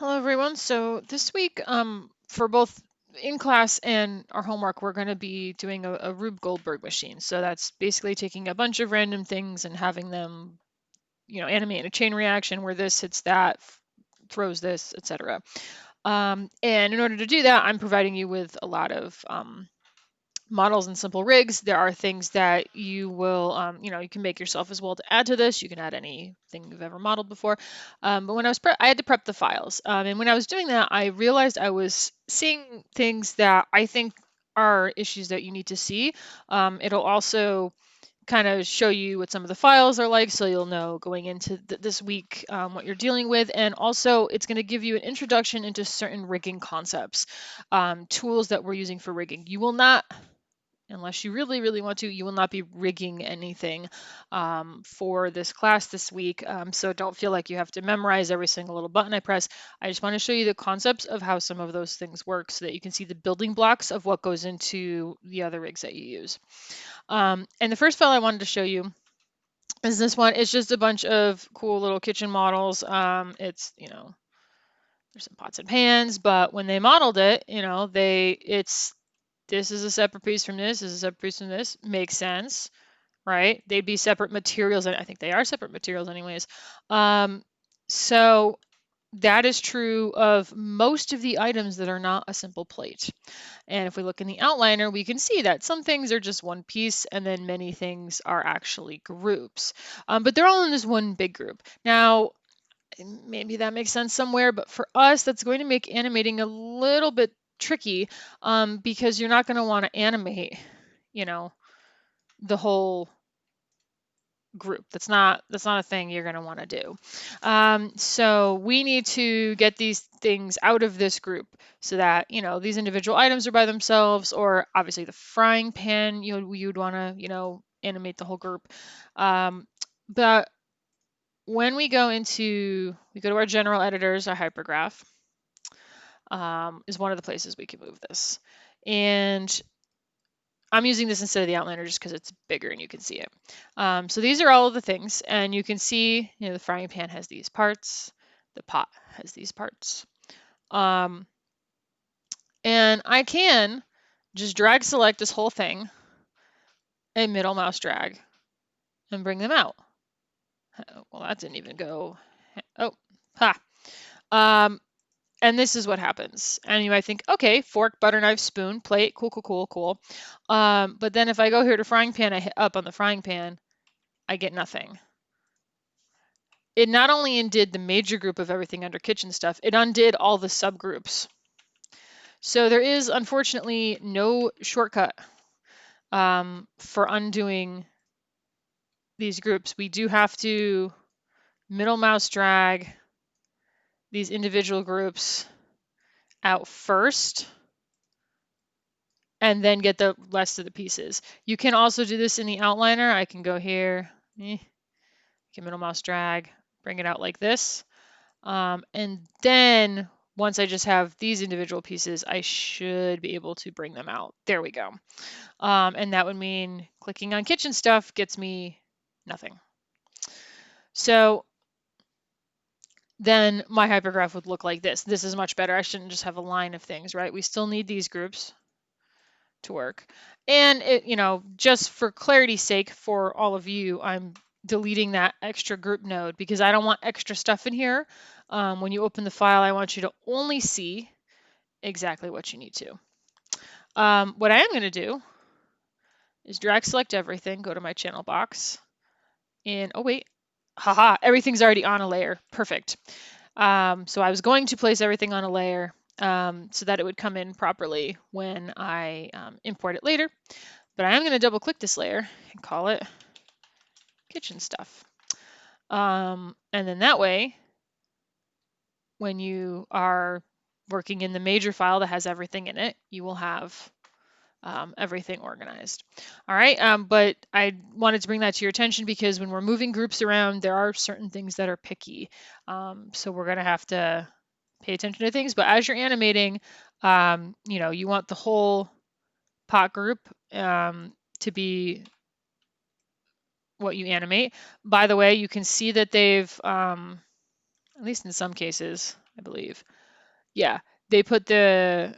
Hello, everyone. So this week, for both in class and our homework, we're going to be doing a Rube Goldberg machine. So that's basically taking a bunch of random things and having them, animate in a chain reaction where this hits that, throws this, etc. And in order to do that, I'm providing you with a lot of models and simple rigs. There are things that you will, you can make yourself as well to add to this. You can add anything you've ever modeled before. But when I had to prep the files. And when I was doing that, I realized I was seeing things that I think are issues that you need to see. It'll also kind of show you what some of the files are like, so you'll know going into this week what you're dealing with. And also, it's going to give you an introduction into certain rigging concepts, tools that we're using for rigging. You will not, unless you really, really want to, you will not be rigging anything for this class this week. So don't feel like you have to memorize every single little button I press. I just want to show you the concepts of how some of those things work so that you can see the building blocks of what goes into the other rigs that you use. And the first file I wanted to show you is this one. It's just a bunch of cool little kitchen models. There's some pots and pans, but when they modeled it, this is a separate piece from this is a separate piece from this. Makes sense, right? They'd be separate materials, and I think they are separate materials anyways. So that is true of most of the items that are not a simple plate. And if we look in the outliner, we can see that some things are just one piece, and then many things are actually groups. But they're all in this one big group. Now, maybe that makes sense somewhere, but for us, that's going to make animating a little bit tricky, because you're not going to want to animate, the whole group. That's not a thing you're going to want to do. So we need to get these things out of this group so that these individual items are by themselves, or obviously the frying pan you'd want to animate the whole group. But when we go to our general editors, our hypergraph is one of the places we can move this. And I'm using this instead of the outliner just because it's bigger and you can see it. So these are all of the things, and you can see, the frying pan has these parts, the pot has these parts. And I can just drag select this whole thing and middle mouse drag and bring them out. Well, that didn't even go. Oh, ha. And this is what happens. And you might think, okay, fork, butter knife, spoon, plate, cool. But then if I go here to frying pan, I hit up on the frying pan, I get nothing. It not only undid the major group of everything under kitchen stuff, it undid all the subgroups. So there is unfortunately no shortcut for undoing these groups. We do have to middle mouse drag these individual groups out first and then get the rest of the pieces. You can also do this in the outliner. I can go here, can middle mouse drag, bring it out like this. And then once I just have these individual pieces, I should be able to bring them out. There we go. And that would mean clicking on kitchen stuff gets me nothing. So then my hypergraph would look like this. This is much better. I shouldn't just have a line of things, right? We still need these groups to work. And it, just for clarity's sake for all of you, I'm deleting that extra group node because I don't want extra stuff in here. When you open the file, I want you to only see exactly what you need to. What I am going to do is drag select everything, go to my channel box, and oh wait, haha, everything's already on a layer. Perfect. So I was going to place everything on a layer so that it would come in properly when I import it later. But I am going to double click this layer and call it kitchen stuff. And then that way, when you are working in the major file that has everything in it, you will have everything organized. All right, but I wanted to bring that to your attention because when we're moving groups around, there are certain things that are picky. So we're going to have to pay attention to things. But as you're animating, you want the whole pot group to be what you animate. By the way, you can see that they've, at least in some cases, I believe. Yeah, they put the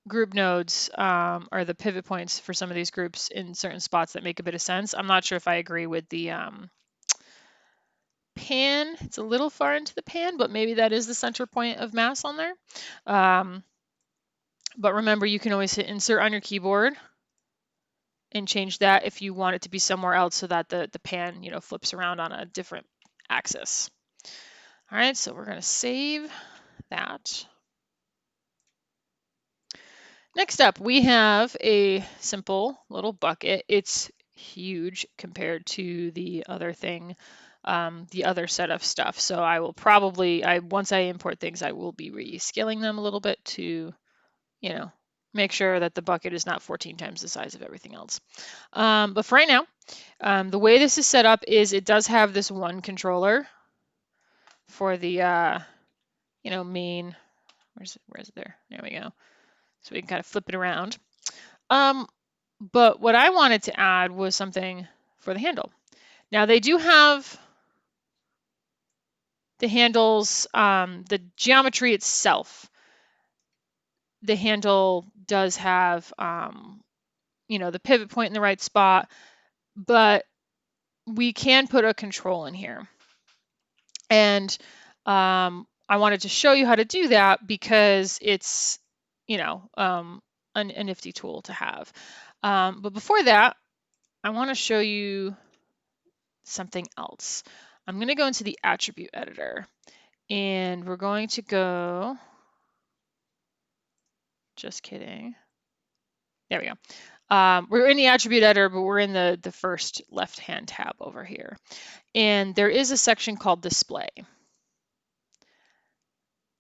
group nodes or the pivot points for some of these groups in certain spots that make a bit of sense. I'm not sure if I agree with the pan. It's a little far into the pan, but maybe that is the center point of mass on there. But remember, you can always hit insert on your keyboard and change that if you want it to be somewhere else so that the pan, flips around on a different axis. All right, so we're going to save that. Next up, we have a simple little bucket. It's huge compared to the other thing, the other set of stuff. So I will probably, once I import things, I will be rescaling them a little bit to, make sure that the bucket is not 14 times the size of everything else. But for right now, the way this is set up is it does have this one controller for the, main, where's it there? There we go. So we can kind of flip it around. But what I wanted to add was something for the handle. Now they do have the handles, the geometry itself. The handle does have, the pivot point in the right spot, but we can put a control in here. And I wanted to show you how to do that because it's, a nifty tool to have. But before that, I want to show you something else. I'm going to go into the attribute editor and we're going to go, just kidding. There we go. We're in the attribute editor, but we're in the first left-hand tab over here. And there is a section called display.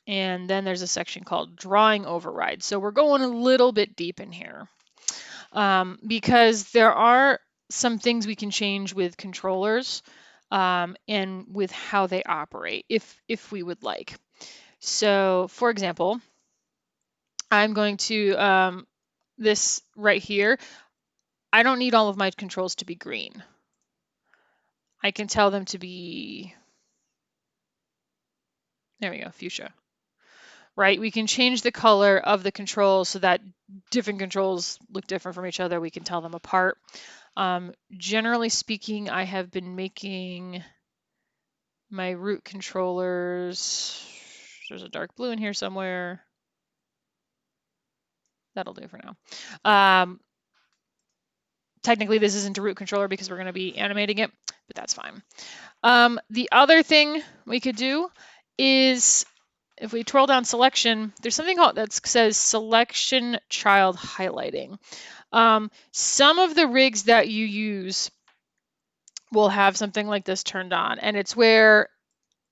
And then there's a section called drawing override. So we're going a little bit deep in here because there are some things we can change with controllers and with how they operate if we would like. So for example, I'm going to, this right here, I don't need all of my controls to be green. I can tell them to be, there we go, fuchsia. Right, we can change the color of the controls so that different controls look different from each other. We can tell them apart. Generally speaking, I have been making my root controllers, there's a dark blue in here somewhere. That'll do for now. Technically, this isn't a root controller because we're going to be animating it, but that's fine. The other thing we could do is if we twirl down selection, there's something called that says selection child highlighting. Some of the rigs that you use will have something like this turned on, and it's where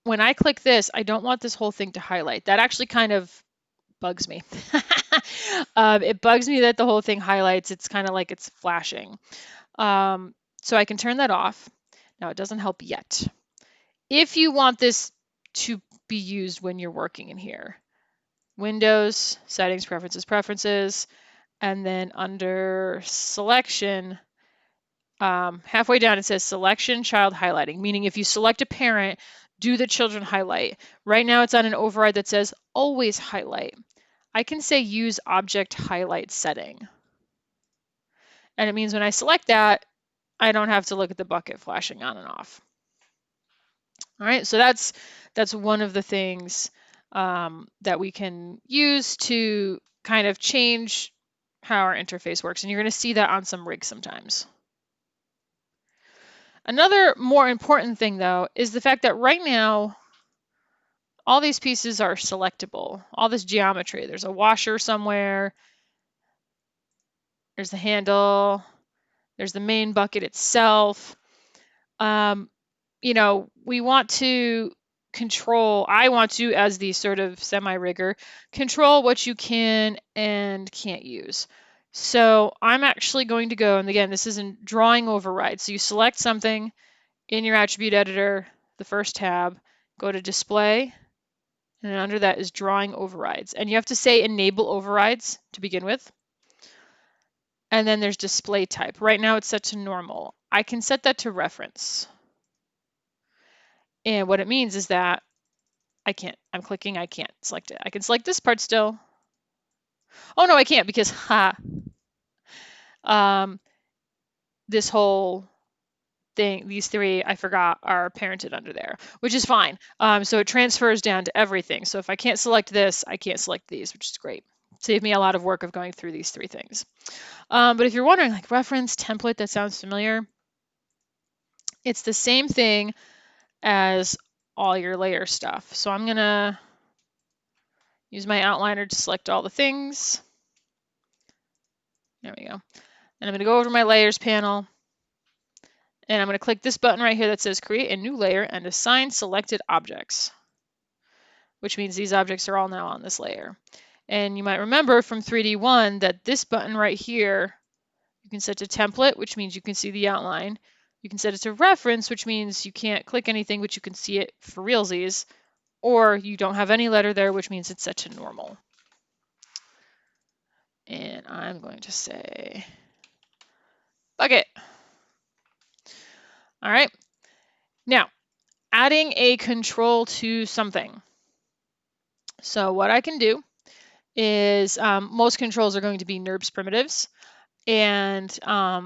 when I click this, I don't want this whole thing to highlight. That actually kind of bugs me. It bugs me that the whole thing highlights. It's kind of like it's flashing. So I can turn that off. Now it doesn't help yet. If you want this to be used when you're working in here, Windows, Settings, Preferences, and then under Selection, halfway down it says Selection Child Highlighting, meaning if you select a parent, do the children highlight. Right now it's on an override that says Always Highlight. I can say Use Object Highlight Setting. And it means when I select that, I don't have to look at the bucket flashing on and off. All right, so that's one of the things that we can use to kind of change how our interface works. And you're going to see that on some rigs sometimes. Another more important thing, though, is the fact that right now, all these pieces are selectable. All this geometry. There's a washer somewhere. There's the handle. There's the main bucket itself. We want to control, I want to, as the sort of semi-rigger, control what you can and can't use. So I'm actually going to go, and again, this is in drawing override. So you select something in your attribute editor, the first tab, go to display, and then under that is drawing overrides. And you have to say enable overrides to begin with. And then there's display type. Right now it's set to normal. I can set that to reference. And what it means is that I can't. I'm clicking. I can't select it. I can select this part still. Oh no, I can't because this whole thing, these three I forgot are parented under there, which is fine. So it transfers down to everything. So if I can't select this, I can't select these, which is great. Saved me a lot of work of going through these three things. But if you're wondering, like reference, template, that sounds familiar. It's the same thing as all your layer stuff. So I'm gonna use my outliner to select all the things. There we go. And I'm gonna go over to my layers panel, and I'm gonna click this button right here that says create a new layer and assign selected objects, which means these objects are all now on this layer. And you might remember from 3D1 that this button right here, you can set to template, which means you can see the outline. You can set it to reference, which means you can't click anything, but you can see it for realsies. Or you don't have any letter there, which means it's set to normal. And I'm going to say bucket. All right. Now, adding a control to something. So what I can do is most controls are going to be NURBS primitives. And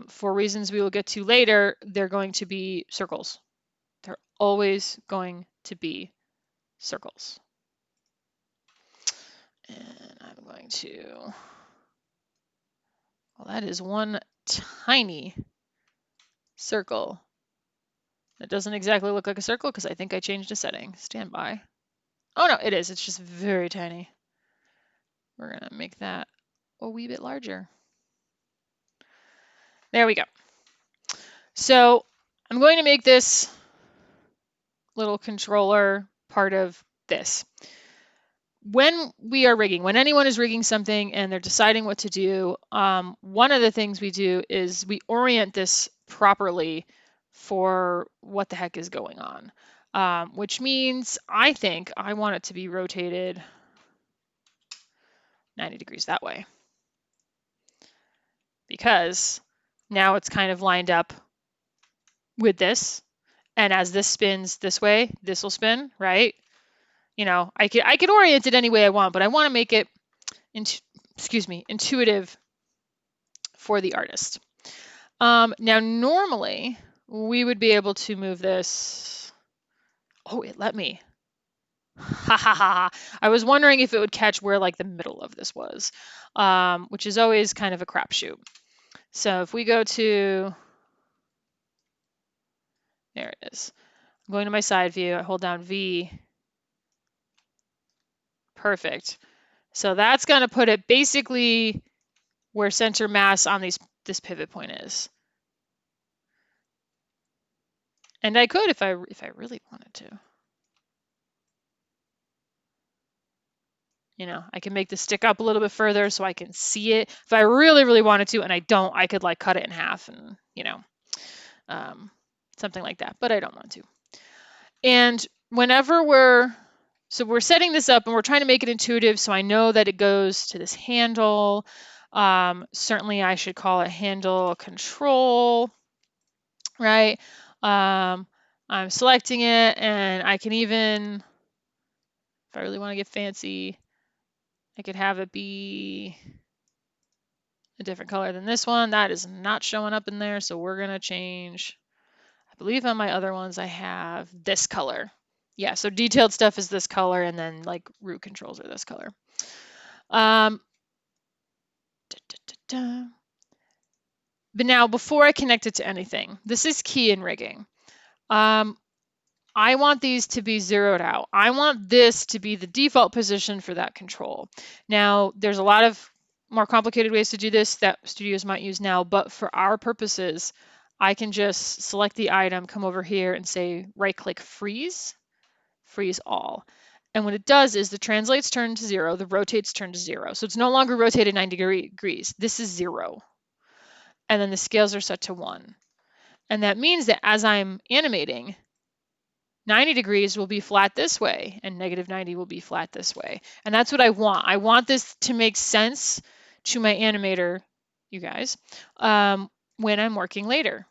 for reasons we will get to later, they're going to be circles. They're always going to be circles. And I'm going to, well, that is one tiny circle. That doesn't exactly look like a circle because I think I changed a setting. Stand by. Oh no, it is. It's just very tiny. We're going to make that a wee bit larger. There we go. So I'm going to make this little controller part of this. When we are rigging, when anyone is rigging something and they're deciding what to do, one of the things we do is we orient this properly for what the heck is going on, which means I think I want it to be rotated 90 degrees that way, because now it's kind of lined up with this, and as this spins this way, this will spin, right? You know, I could orient it any way I want, but I want to make it intuitive for the artist. Now, normally we would be able to move this. Oh, it let me. Ha ha ha. I was wondering if it would catch where like the middle of this was, which is always kind of a crapshoot. So if we go to, there it is. I'm going to my side view. I hold down V. Perfect. So that's going to put it basically where center mass on this pivot point is. And I could if I really wanted to. You know, I can make this stick up a little bit further so I can see it. If I really, really wanted to, and I don't, I could like cut it in half and, you know, something like that, but I don't want to. And whenever we're setting this up and we're trying to make it intuitive, so I know that it goes to this handle. Certainly I should call it handle control, right? I'm selecting it, and I can even, if I really want to get fancy, I could have it be a different color than this one. That is not showing up in there, so we're going to change. I believe on my other ones I have this color. Yeah, so detailed stuff is this color, and then like root controls are this color. But now before I connect it to anything, this is key in rigging. I want these to be zeroed out. I want this to be the default position for that control. Now, there's a lot of more complicated ways to do this that studios might use now, but for our purposes, I can just select the item, come over here and say right-click freeze, freeze all. And what it does is the translates turn to 0, the rotates turn to 0. So it's no longer rotated 90 degrees. This is 0. And then the scales are set to 1. And that means that as I'm animating, 90 degrees will be flat this way, and -90 will be flat this way. And that's what I want. I want this to make sense to my animator, you guys, when I'm working later.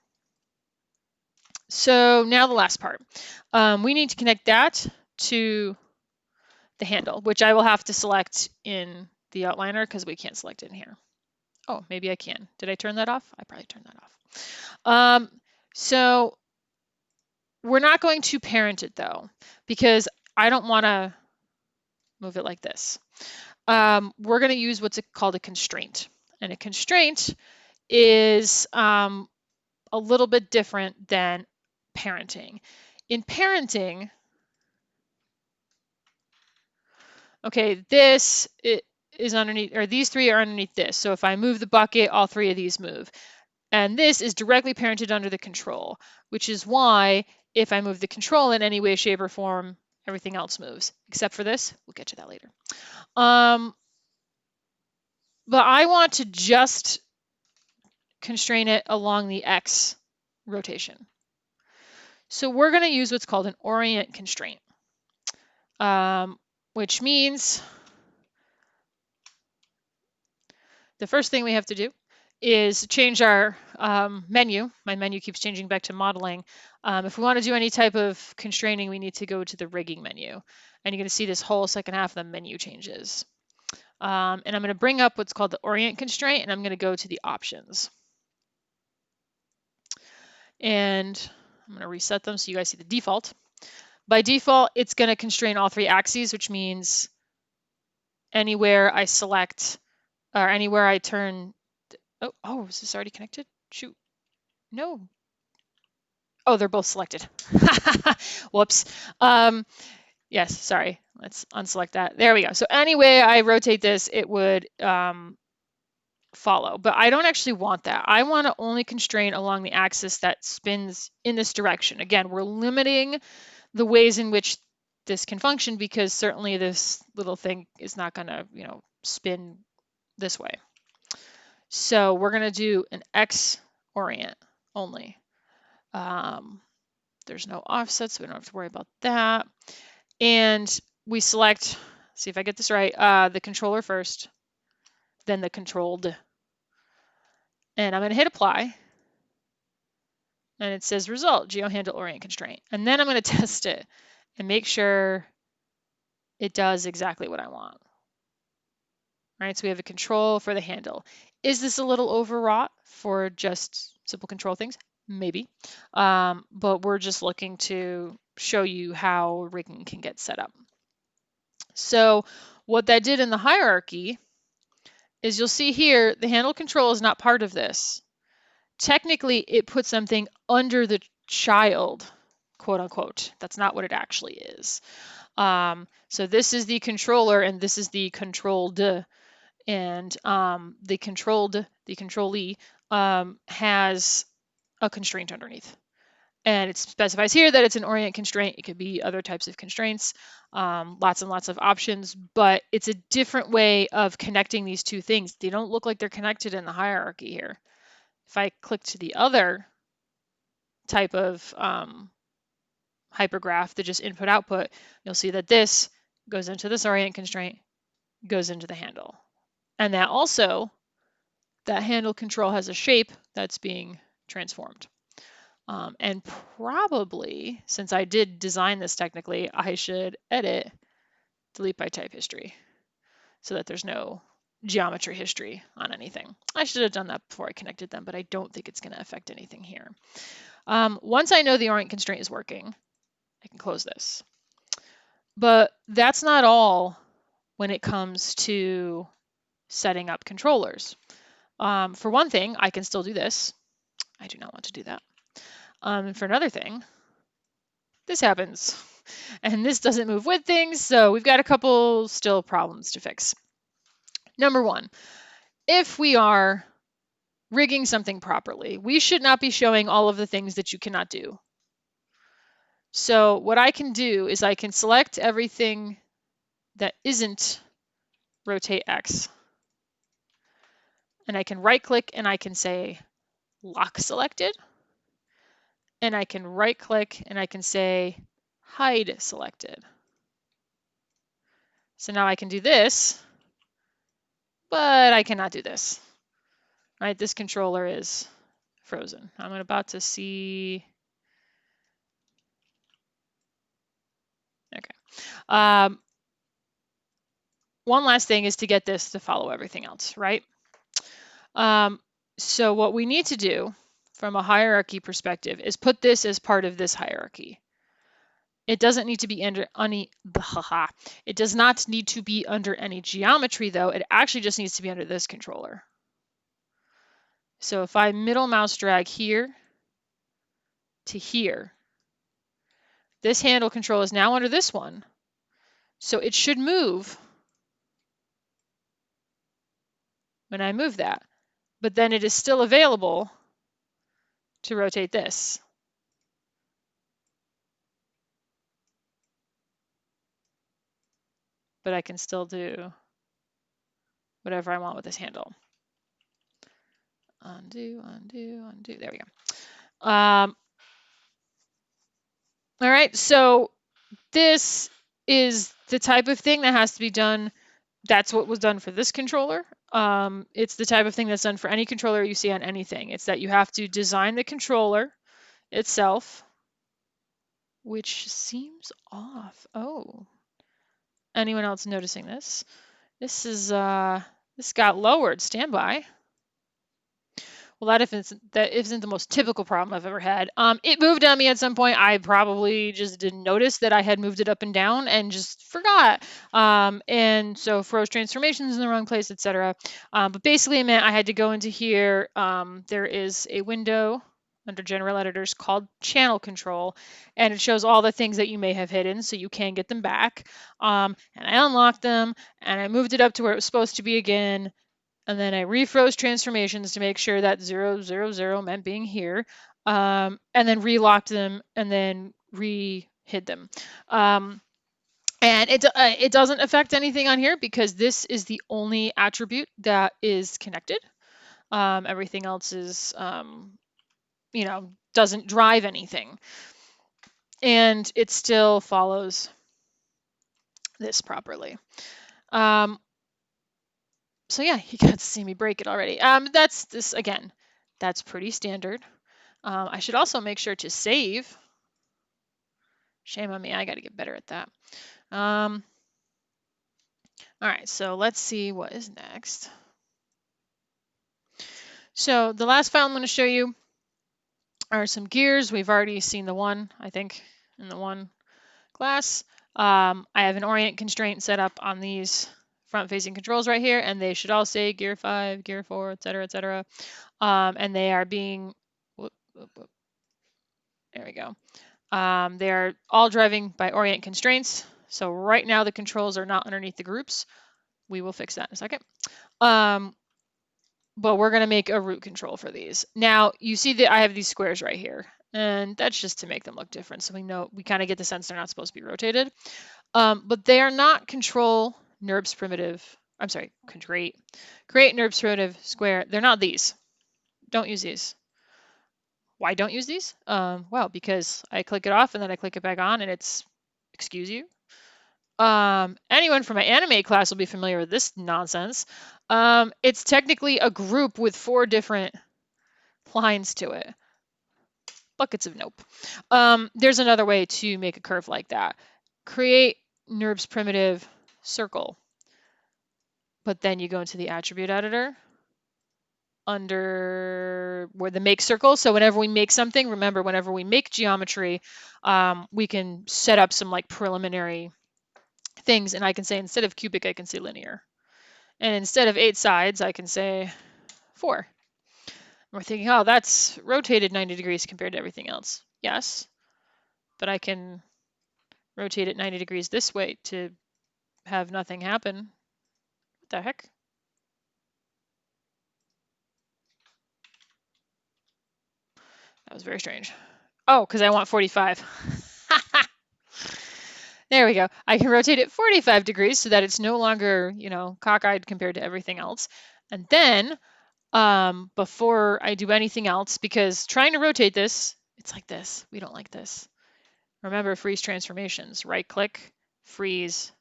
So now the last part. We need to connect that to the handle, which I will have to select in the outliner because we can't select it in here. Oh, maybe I can. Did I turn that off? I probably turned that off. So we're not going to parent it though, because I don't want to move it like this. We're going to use what's called a constraint. And a constraint is a little bit different than parenting. In parenting, okay, this is underneath, or these three are underneath this. So if I move the bucket, all three of these move. And this is directly parented under the control, which is why if I move the control in any way, shape, or form, everything else moves, except for this. We'll get to that later. But I want to just constrain it along the X rotation. So we're going to use what's called an Orient Constraint, which means the first thing we have to do is change our menu. My menu keeps changing back to modeling. If we want to do any type of constraining, we need to go to the rigging menu. And you're going to see this whole second half of the menu changes. And I'm going to bring up what's called the Orient Constraint, and I'm going to go to the options. And I'm going to reset them so you guys see the default. By default, it's going to constrain all three axes, which means anywhere I select or anywhere I turn. Oh, is this already connected? Shoot. No. Oh, they're both selected. Whoops. Yes, sorry. Let's unselect that. There we go. So anyway I rotate this, it would follow. But I don't actually want that. I want to only constrain along the axis that spins in this direction. Again, we're limiting the ways in which this can function because certainly this little thing is not going to, spin this way. So we're going to do an X orient only. There's no offset, so we don't have to worry about that. And we select, see if I get this right, the controller first, then the controlled. And I'm going to hit apply. And it says result, GeoHandle Orient Constraint. And then I'm going to test it and make sure it does exactly what I want. All right, so we have a control for the handle. Is this a little overwrought for just simple control things? Maybe, but we're just looking to show you how rigging can get set up. So what that did in the hierarchy is you'll see here, the handle control is not part of this. Technically, it puts something under the child, quote unquote. That's not what it actually is. So this is the controller and this is the controlled, and the controllee has a constraint underneath. And it specifies here that it's an orient constraint. It could be other types of constraints, lots and lots of options, but it's a different way of connecting these two things. They don't look like they're connected in the hierarchy here. If I click to the other type of hypergraph, the just input output, you'll see that this goes into this orient constraint, goes into the handle. And that also, that handle control has a shape that's being transformed. And probably, since I did design this technically, I should edit delete by type history so that there's no geometry history on anything. I should have done that before I connected them, but I don't think it's going to affect anything here. Once I know the orient constraint is working, I can close this. But that's not all when it comes to setting up controllers. For one thing, I can still do this. I do not want to do that. And for another thing, this happens. And this doesn't move with things, so we've got a couple still problems to fix. Number one, if we are rigging something properly, we should not be showing all of the things that you cannot do. So what I can do is I can select everything that isn't rotate X. And I can right click and I can say lock selected. And I can right click and I can say hide selected. So now I can do this, but I cannot do this. Right, this controller is frozen. I'm about to see. Okay. one last thing is to get this to follow everything else, right? So what we need to do from a hierarchy perspective is put this as part of this hierarchy. It doesn't need to be under any, it does not need to be under any geometry though. It actually just needs to be under this controller. So if I middle mouse drag here to here, this handle control is now under this one. So it should move when I move that, but then it is still available to rotate this. But I can still do whatever I want with this handle. Undo, undo, undo. There we go. All right, so this is the type of thing that has to be done. That's what was done for this controller. It's the type of thing that's done for any controller you see on anything. It's that you have to design the controller itself, which seems off. Oh, anyone else noticing this? This is this got lowered. Stand by. Well, that isn't the most typical problem I've ever had. It moved on me at some point. I probably just didn't notice that I had moved it up and down and just forgot. And so froze transformations in the wrong place, etc. But basically it meant I had to go into here. There is a window under general editors called channel control, and it shows all the things that you may have hidden so you can get them back. And I unlocked them and I moved it up to where it was supposed to be again. And then I refroze transformations to make sure that 0, 0, 0 meant being here. And then relocked them and then re-hid them. And it doesn't affect anything on here because this is the only attribute that is connected. Everything else is, doesn't drive anything. And it still follows this properly. So yeah, you got to see me break it already. That's this again. That's pretty standard. I should also make sure to save. Shame on me, I got to get better at that. All right, so let's see what is next. So the last file I'm going to show you are some gears. We've already seen the one, I think, in the one class. I have an Orient constraint set up on these front-facing controls right here, and they should all say gear 5, gear 4, etc., etc. And they are being, there we go. They are all driving by Orient constraints. So right now the controls are not underneath the groups. We will fix that in a second. But we're going to make a root control for these. Now you see that I have these squares right here, and that's just to make them look different. So we kind of get the sense they're not supposed to be rotated. But they are not control NURBS primitive. I'm sorry, create NURBS primitive square. They're not these. Don't use these. Why don't use these? Well, because I click it off and then I click it back on and it's, excuse you. Anyone from my anime class will be familiar with this nonsense. It's technically a group with 4 different lines to it. Buckets of nope. There's another way to make a curve like that. Create NURBS primitive circle. But then you go into the attribute editor under where the make circle. So whenever we make something, remember, whenever we make geometry, we can set up some like preliminary things. And I can say, instead of cubic, I can say linear. And instead of 8 sides, I can say 4. And we're thinking, oh, that's rotated 90 degrees compared to everything else. Yes, but I can rotate it 90 degrees this way to have nothing happen. What the heck? That was very strange. Oh, because I want 45. There we go. I can rotate it 45 degrees so that it's no longer, cockeyed compared to everything else. And then before I do anything else, because trying to rotate this, it's like this. We don't like this. Remember, freeze transformations. Right click, freeze,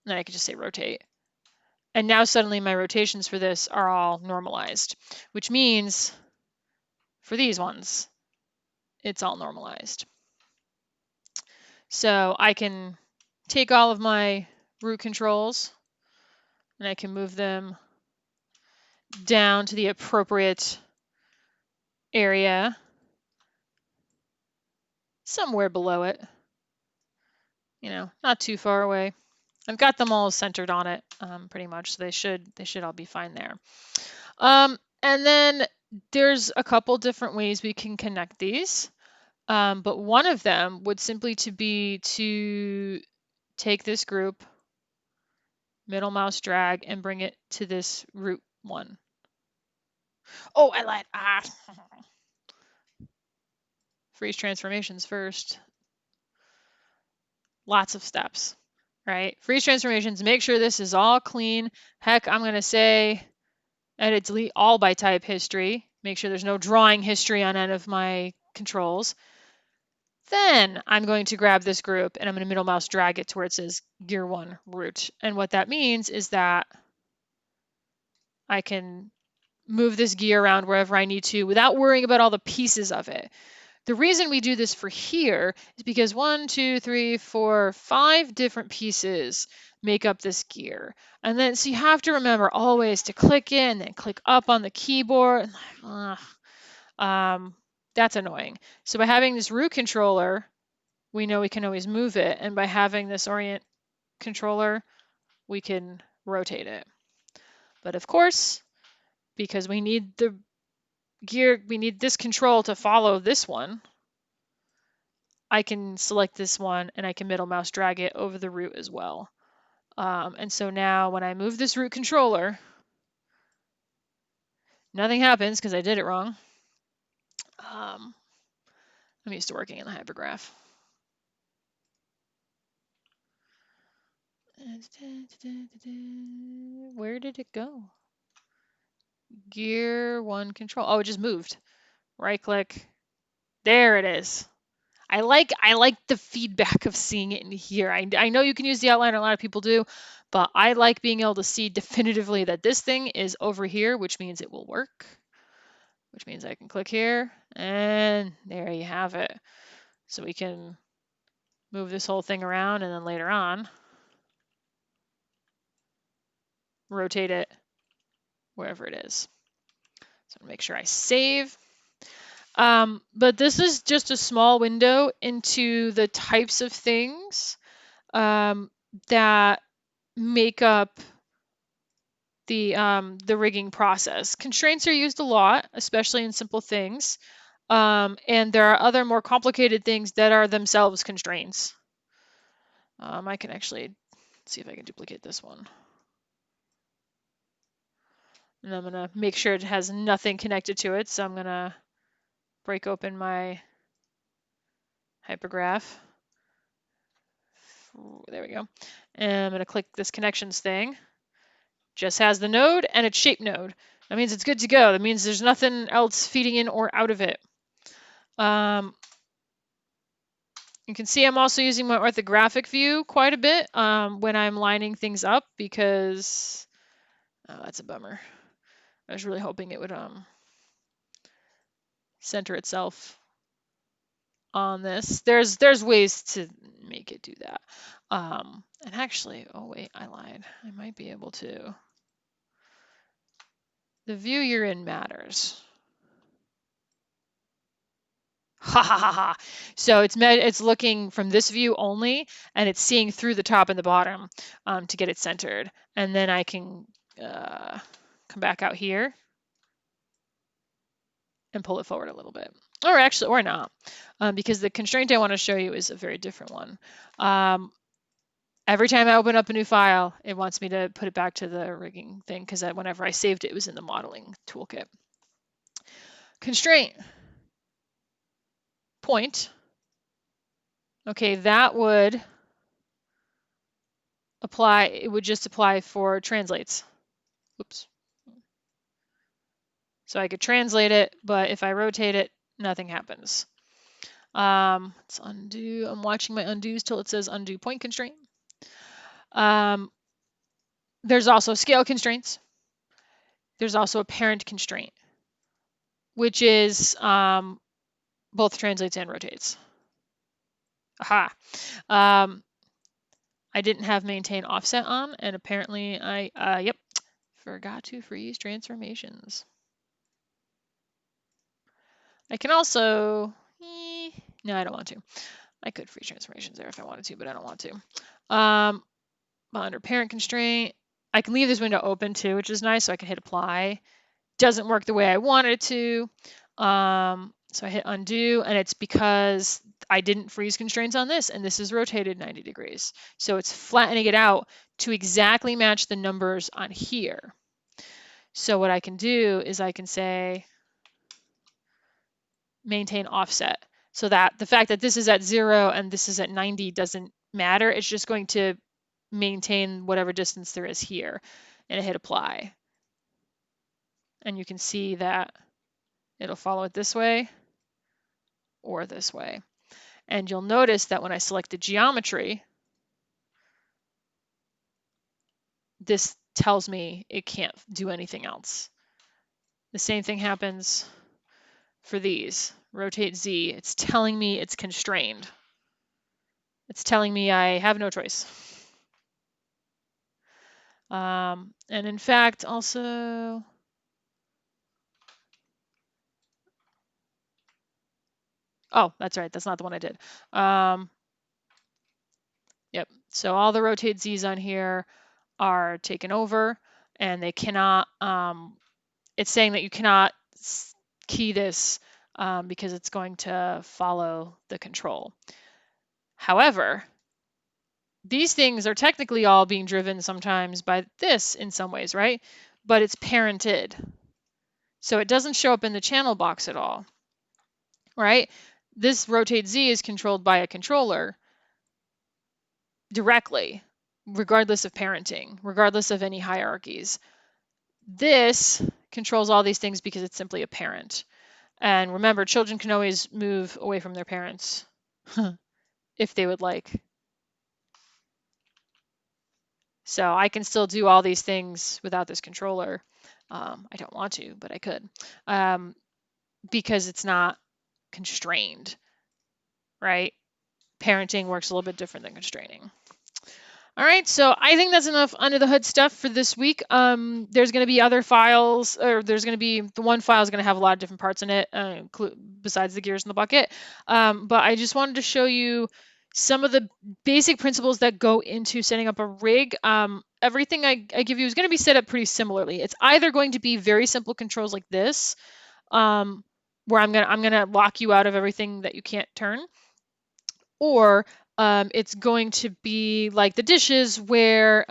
and then I can just say rotate. And now suddenly my rotations for this are all normalized, which means for these ones, it's all normalized. So I can take all of my root controls and I can move them down to the appropriate area, somewhere below it, not too far away. I've got them all centered on it, pretty much, so they should all be fine there. And then there's a couple different ways we can connect these, but one of them would simply be to take this group, middle mouse drag, and bring it to this root one. Oh, I lied. Freeze transformations first. Lots of steps, right? Freeze transformations, make sure this is all clean. Heck, I'm going to say edit, delete all by type history. Make sure there's no drawing history on any of my controls. Then I'm going to grab this group and I'm going to middle mouse drag it to where it says gear 1 root. And what that means is that I can move this gear around wherever I need to without worrying about all the pieces of it. The reason we do this for here is because 1, 2, 3, 4, 5 different pieces make up this gear. And then, so you have to remember always to click in and click up on the keyboard. That's annoying. So by having this root controller, we know we can always move it. And by having this Orient controller, we can rotate it. But of course, because we need the gear, we need this control to follow this one, I can select this one and I can middle mouse drag it over the root as well. And so now when I move this root controller, nothing happens because I did it wrong. I'm used to working in the hypergraph. Where did it go? Gear 1 control. Oh, it just moved. Right click. There it is. I like the feedback of seeing it in here. I know you can use the outliner, a lot of people do, but I like being able to see definitively that this thing is over here, which means it will work, which means I can click here, and there you have it. So we can move this whole thing around, and then later on, rotate it wherever it is. So make sure I save. But this is just a small window into the types of things that make up the rigging process. Constraints are used a lot, especially in simple things. And there are other more complicated things that are themselves constraints. I can actually see if I can duplicate this one. And I'm going to make sure it has nothing connected to it. So I'm going to break open my hypergraph. There we go. And I'm going to click this connections thing. Just has the node and its shape node. That means it's good to go. That means there's nothing else feeding in or out of it. You can see I'm also using my orthographic view quite a bit when I'm lining things up because, oh, that's a bummer. I was really hoping it would center itself on this. There's ways to make it do that. And actually, oh wait, I lied. I might be able to. The view you're in matters. Ha ha ha ha. So it's looking from this view only, and it's seeing through the top and the bottom to get it centered. And then I can come back out here and pull it forward a little bit. Or actually, or not, because the constraint I want to show you is a very different one. Every time I open up a new file, it wants me to put it back to the rigging thing because whenever I saved it, it was in the modeling toolkit. Constraint. Point. Okay, that would apply, it would just apply for translates. Oops. So I could translate it, but if I rotate it, nothing happens. Let's undo. I'm watching my undos till it says undo point constraint. There's also scale constraints. There's also a parent constraint, which is both translates and rotates. Aha. I didn't have maintain offset on, and apparently I, yep, forgot to freeze transformations. I can also, no, I don't want to. I could freeze transformations there if I wanted to, but I don't want to. Under parent constraint, I can leave this window open too, which is nice, so I can hit apply. Doesn't work the way I wanted it to. So I hit undo, and it's because I didn't freeze constraints on this, and this is rotated 90 degrees. So it's flattening it out to exactly match the numbers on here. So what I can do is I can say maintain offset, so that the fact that this is at 0 and this is at 90 doesn't matter. It's just going to maintain whatever distance there is here, and I hit apply. And you can see that it'll follow it this way or this way. And you'll notice that when I select the geometry, this tells me it can't do anything else. The same thing happens for these. Rotate Z, it's telling me it's constrained. It's telling me I have no choice. And in fact, also, oh, that's right, that's not the one I did. Yep, so all the rotate Z's on here are taken over, and they cannot, it's saying that you cannot key this because it's going to follow the control. However, these things are technically all being driven sometimes by this in some ways, right? But it's parented. So it doesn't show up in the channel box at all, right? This rotate Z is controlled by a controller directly, regardless of parenting, regardless of any hierarchies. This controls all these things because it's simply a parent. And remember, children can always move away from their parents if they would like. So I can still do all these things without this controller. I don't want to, but I could, because it's not constrained, right? Parenting works a little bit different than constraining. All right, so I think that's enough under the hood stuff for this week. There's going to be other files, or there's going to be, the one file is going to have a lot of different parts in it, besides the gears in the bucket. But I just wanted to show you some of the basic principles that go into setting up a rig. Everything I give you is going to be set up pretty similarly. It's either going to be very simple controls like this, where I'm gonna lock you out of everything that you can't turn, or it's going to be like the dishes where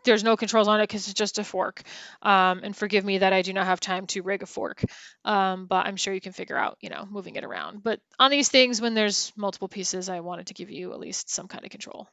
there's no controls on it because it's just a fork. And forgive me that I do not have time to rig a fork, but I'm sure you can figure out, moving it around. But on these things, when there's multiple pieces, I wanted to give you at least some kind of control.